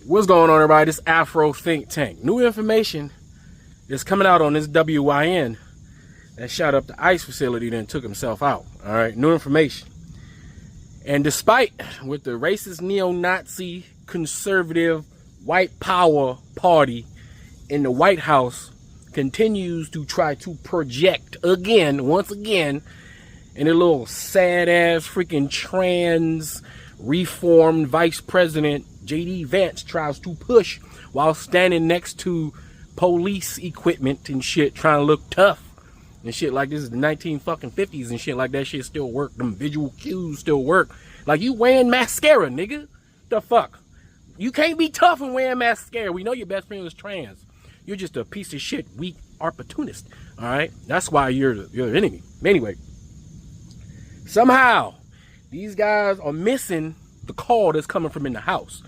What's going on, everybody? This Afro think tank. New information is coming out on this WYN that shot up the ICE facility then took himself out. All right, new information. And despite with the racist neo-Nazi conservative white power party in the White House continues to try to project once again, in a little sad ass freaking trans reformed vice president J.D. Vance tries to push while standing next to police equipment and shit, trying to look tough and shit like this is the 1950s and shit like that shit still work. Them visual cues still work. Like you wearing mascara, nigga. The fuck? You can't be tough and wearing mascara. We know your best friend was trans. You're just a piece of shit, weak opportunist. All right? That's why you're the enemy. Anyway, somehow these guys are missing the call that's coming from in the house.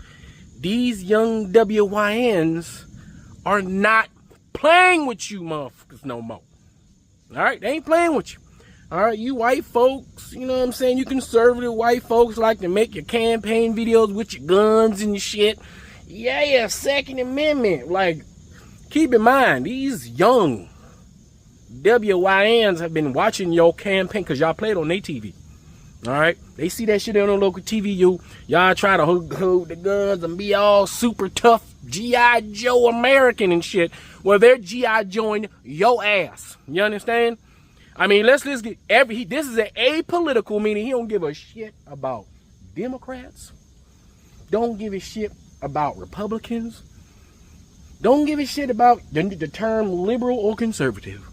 These young WYNs are not playing with you motherfuckers no more. All right? They ain't playing with you. All right? You white folks, you know what I'm saying? You conservative white folks like to make your campaign videos with your guns and shit. Yeah, Second Amendment. Like, keep in mind, these young WYNs have been watching your campaign because y'all played on their TV. All right, they see that shit on the local TV. Y'all try to hold the guns and be all super tough G.I. Joe American and shit. Well, they're G.I. Joeing your ass. You understand? I mean, let's get this is an apolitical, meaning he don't give a shit about Democrats. Don't give a shit about Republicans. Don't give a shit about the term liberal or conservative.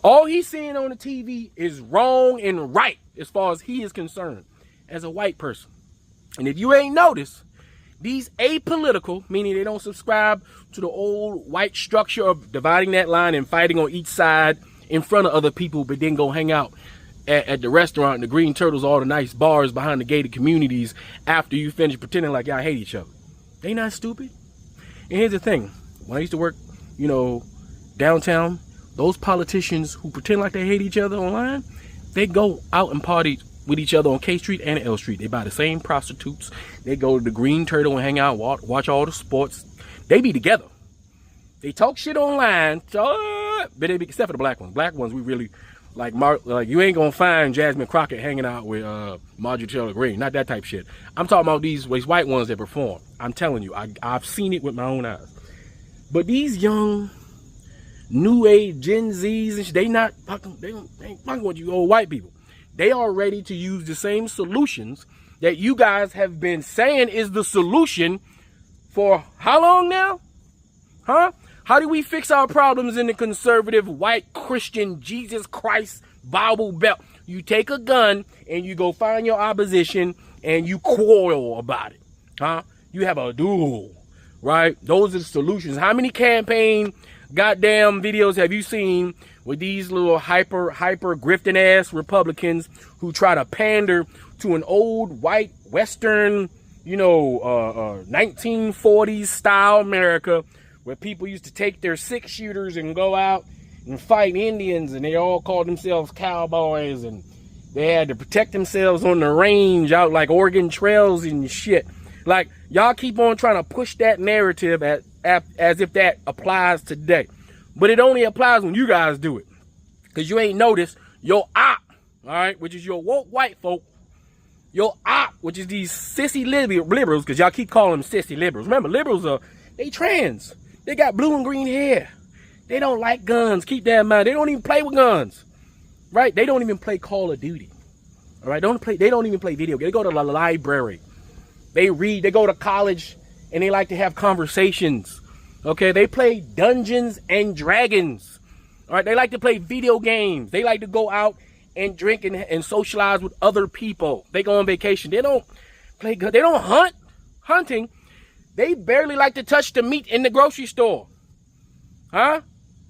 All he's seeing on the TV is wrong and right as far as he is concerned as a white person. And if you ain't noticed, these apolitical, meaning they don't subscribe to the old white structure of dividing that line and fighting on each side in front of other people, but then go hang out at the restaurant and the Green Turtles, all the nice bars behind the gated communities after you finish pretending like y'all hate each other. They not stupid. And here's the thing. When I used to work, downtown, those politicians who pretend like they hate each other online, they go out and party with each other on K Street and L Street. They buy the same prostitutes. They go to the Green Turtle and hang out, watch all the sports. They be together. They talk shit online, but they be, except for the black ones. Black ones, we really like. You ain't gonna find Jasmine Crockett hanging out with Marjorie Taylor Greene. Not that type of shit. I'm talking about these white ones that perform. I'm telling you, I've seen it with my own eyes. But these young new age Gen Zs and shit, they ain't fucking with you old white people. They are ready to use the same solutions that you guys have been saying is the solution for how long now? Huh? How do we fix our problems in the conservative white Christian Jesus Christ Bible Belt? You take a gun and you go find your opposition and you quarrel about it. Huh? You have a duel, right? Those are the solutions. How many campaign goddamn videos have you seen with these little hyper grifting ass Republicans who try to pander to an old white Western, 1940s style America where people used to take their 6-shooters and go out and fight Indians, and they all called themselves cowboys, and they had to protect themselves on the range out like Oregon trails and shit. Like, y'all keep on trying to push that narrative as if that applies today. But it only applies when you guys do it. Because you ain't noticed your op, all right, which is your woke white folk, your op, which is these sissy liberals, because y'all keep calling them sissy liberals. Remember, liberals they trans. They got blue and green hair. They don't like guns. Keep that in mind. They don't even play with guns, right? They don't even play Call of Duty, all right? They don't even play video games. They go to the library. They read. They go to college, and they like to have conversations. Okay, they play Dungeons and Dragons. All right, they like to play video games. They like to go out and drink and socialize with other people. They go on vacation. They don't play. They don't hunt. Hunting. They barely like to touch the meat in the grocery store. Huh?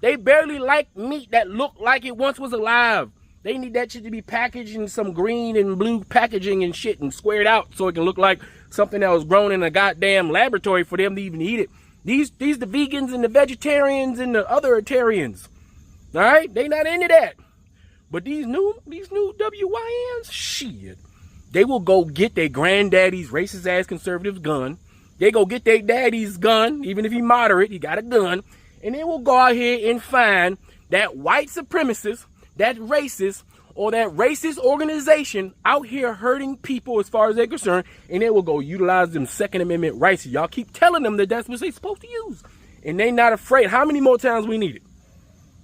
They barely like meat that looked like it once was alive. They need that shit to be packaged in some green and blue packaging and shit and squared out so it can look like something that was grown in a goddamn laboratory for them to even eat it. These the vegans and the vegetarians and the otheritarians. All right? They not into that. But these new WYNs, shit. They will go get their granddaddy's racist ass conservative's gun. They go get their daddy's gun, even if he moderate, he got a gun, and they will go out here and find that white supremacist, that racist, or that racist organization out here hurting people as far as they're concerned, and they will go utilize them Second Amendment rights. Y'all keep telling them that that's what they're supposed to use, and they not afraid. How many more times we need it?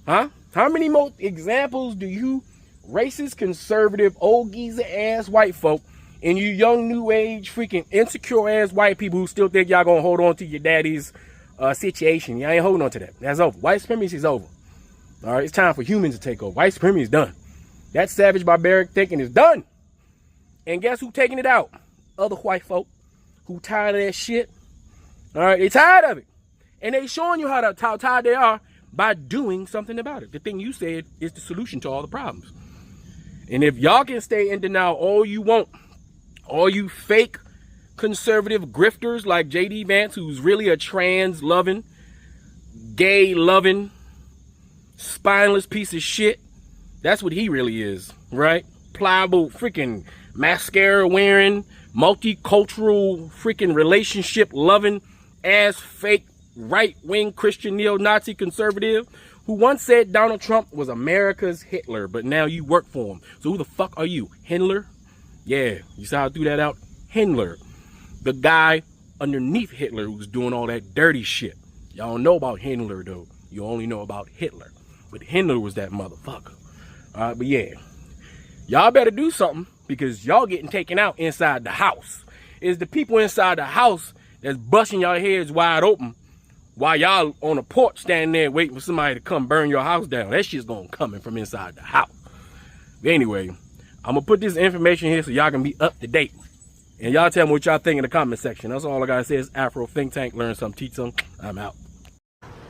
Huh? How many more examples do you racist, conservative, old geezer ass white folk and you young new age freaking insecure ass white people who still think y'all gonna hold on to your daddy's situation? Y'all ain't holding on to that. That's over. White supremacy is over. All right, it's time for humans to take over. White supremacy is done. That savage barbaric thinking is done. And guess who taking it out? Other white folk who tired of that shit. All right, they tired of it. And they showing you how tired they are by doing something about it. The thing you said is the solution to all the problems. And if y'all can stay in denial all you want, all you fake conservative grifters like J.D. Vance, who's really a trans-loving, gay-loving, spineless piece of shit. That's what he really is, right? Pliable, freaking mascara-wearing, multicultural, freaking relationship-loving, ass fake, right-wing Christian neo-Nazi conservative who once said Donald Trump was America's Hitler, but now you work for him. So who the fuck are you? Himmler? Yeah, you saw how I threw that out? Himmler. The guy underneath Hitler who's doing all that dirty shit. Y'all don't know about Himmler, though. You only know about Hitler. But Himmler was that motherfucker. All right, but yeah. Y'all better do something because y'all getting taken out inside the house. It's the people inside the house that's busting y'all heads wide open while y'all on a porch standing there waiting for somebody to come burn your house down. That shit's gonna come from inside the house. But anyway, I'm gonna put this information here so y'all can be up to date. And y'all tell me what y'all think in the comment section. That's all I gotta say is Afro Think Tank. Learn something, teach something. I'm out.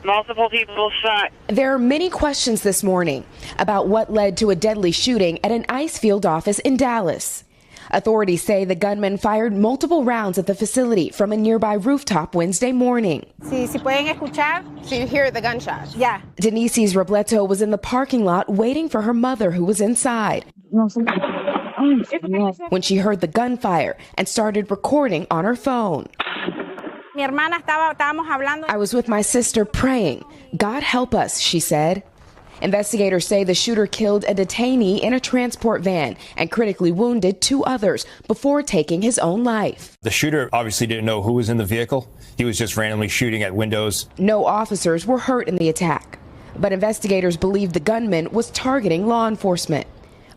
Multiple people shot. There are many questions this morning about what led to a deadly shooting at an ice field office in Dallas. Authorities say the gunman fired multiple rounds at the facility from a nearby rooftop Wednesday morning. Si pueden escuchar. So you hear the gunshots? Yeah. Denise's Robleto was in the parking lot waiting for her mother who was inside when she heard the gunfire and started recording on her phone. Mi hermana estábamos hablando. I was with my sister praying. God help us, she said. Investigators say the shooter killed a detainee in a transport van and critically wounded 2 others before taking his own life. The shooter obviously didn't know who was in the vehicle. He was just randomly shooting at windows. No officers were hurt in the attack, but investigators believe the gunman was targeting law enforcement,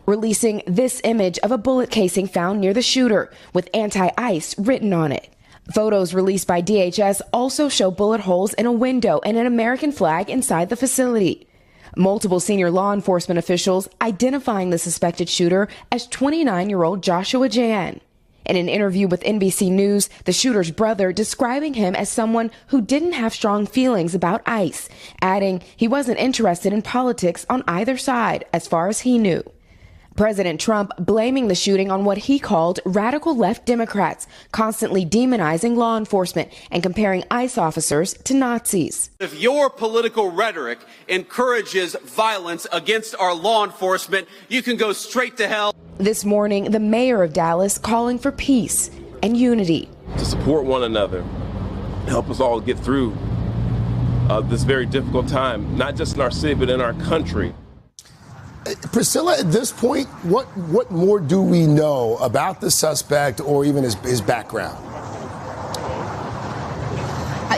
releasing this image of a bullet casing found near the shooter with anti-ice written on it. Photos released by DHS also show bullet holes in a window and an American flag inside the facility. Multiple senior law enforcement officials identifying the suspected shooter as 29-year-old Joshua Jan. In an interview with NBC News, the shooter's brother describing him as someone who didn't have strong feelings about ICE, adding he wasn't interested in politics on either side as far as he knew. President Trump blaming the shooting on what he called radical left Democrats, constantly demonizing law enforcement and comparing ICE officers to Nazis. If your political rhetoric encourages violence against our law enforcement, you can go straight to hell. This morning, the mayor of Dallas calling for peace and unity. To support one another, help us all get through this very difficult time, not just in our city, but in our country. Priscilla, at this point, what more do we know about the suspect or even his background?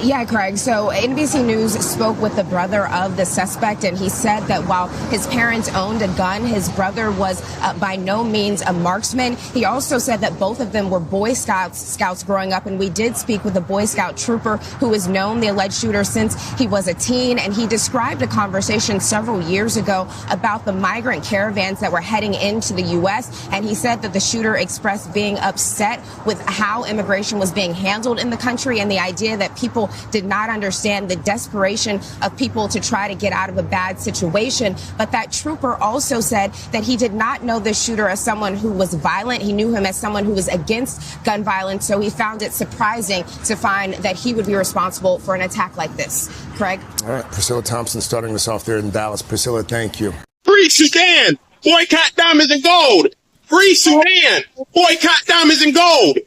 Yeah, Craig. So NBC News spoke with the brother of the suspect, and he said that while his parents owned a gun, his brother was by no means a marksman. He also said that both of them were Boy Scouts growing up, and we did speak with a Boy Scout trooper who has known the alleged shooter since he was a teen, and he described a conversation several years ago about the migrant caravans that were heading into the U.S., and he said that the shooter expressed being upset with how immigration was being handled in the country and the idea that people did not understand the desperation of people to try to get out of a bad situation. But that trooper also said that he did not know the shooter as someone who was violent. He knew him as someone who was against gun violence. So he found it surprising to find that he would be responsible for an attack like this. Craig? All right, Priscilla Thompson starting us off there in Dallas. Priscilla, thank you. Free Sudan! Boycott diamonds and gold! Free Sudan! Boycott diamonds and gold!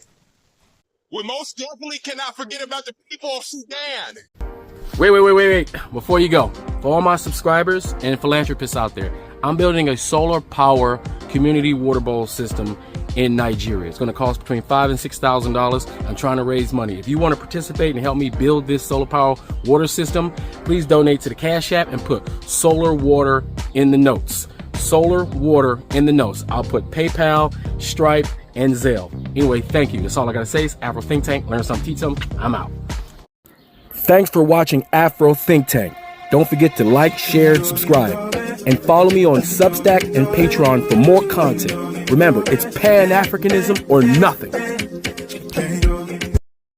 We most definitely cannot forget about the people of Sudan. Wait. Before you go, for all my subscribers and philanthropists out there, I'm building a solar power community water bowl system in Nigeria. It's going to cost between $5,000 and $6,000. I'm trying to raise money. If you want to participate and help me build this solar power water system, please donate to the Cash App and put solar water in the notes. Solar water in the notes. I'll put PayPal, Stripe, and Zelle. Anyway, thank you. That's all I got to say. It's Afro Think Tank. Learn something, teach something. I'm out. Thanks for watching Afro Think Tank. Don't forget to like, share, and subscribe. And follow me on Substack and Patreon for more content. Remember, it's Pan-Africanism or nothing.